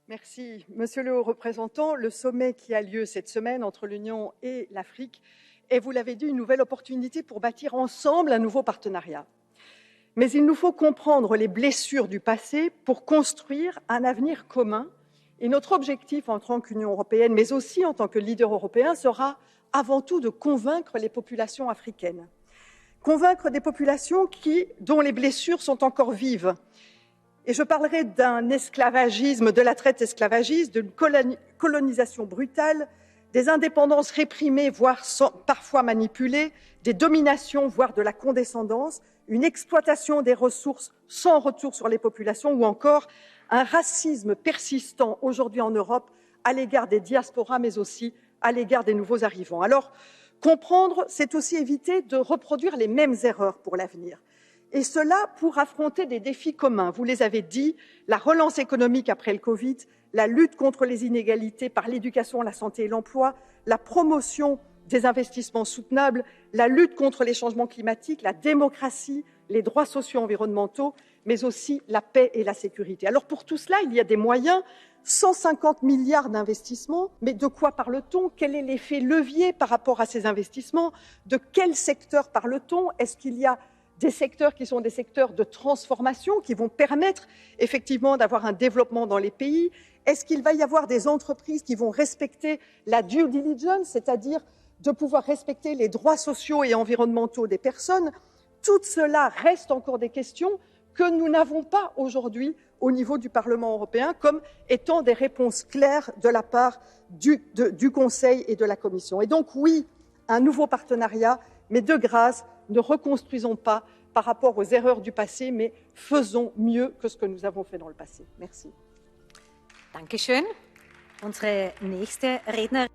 Merci. Monsieur le haut représentant, le sommet qui a lieu cette semaine entre l'Union et l'Afrique est, vous l'avez dit, une nouvelle opportunité pour bâtir ensemble un nouveau partenariat. Mais il nous faut comprendre les blessures du passé pour construire un avenir commun. Et notre objectif en tant qu'Union européenne, mais aussi en tant que leader européen, sera avant tout de convaincre les populations africaines. Convaincre des populations dont les blessures sont encore vives. Et je parlerai d'un esclavagisme, de la traite esclavagiste, d'une colonisation brutale, des indépendances réprimées, voire parfois manipulées, des dominations, voire de la condescendance, une exploitation des ressources sans retour sur les populations ou encore un racisme persistant aujourd'hui en Europe à l'égard des diasporas, mais aussi à l'égard des nouveaux arrivants. Alors, comprendre, c'est aussi éviter de reproduire les mêmes erreurs pour l'avenir. Et cela pour affronter des défis communs. Vous les avez dit, la relance économique après le Covid, la lutte contre les inégalités par l'éducation, la santé et l'emploi, la promotion des investissements soutenables, la lutte contre les changements climatiques, la démocratie, les droits sociaux et environnementaux, mais aussi la paix et la sécurité. Alors pour tout cela, il y a des moyens, 150 milliards d'investissements, mais de quoi parle-t-on? Quel est l'effet levier par rapport à ces investissements? De quel secteur parle-t-on? Est-ce qu'il y a des secteurs qui sont des secteurs de transformation, qui vont permettre effectivement d'avoir un développement dans les pays? Est-ce qu'il va y avoir des entreprises qui vont respecter la due diligence, c'est-à-dire de pouvoir respecter les droits sociaux et environnementaux des personnes? Tout cela reste encore des questions que nous n'avons pas aujourd'hui au niveau du Parlement européen comme étant des réponses claires de la part du Conseil et de la Commission. Et donc oui, un nouveau partenariat, mais de grâce, ne reconstruisons pas par rapport aux erreurs du passé, mais faisons mieux que ce que nous avons fait dans le passé. Merci. Dankeschön. Unsere nächste Rednerin.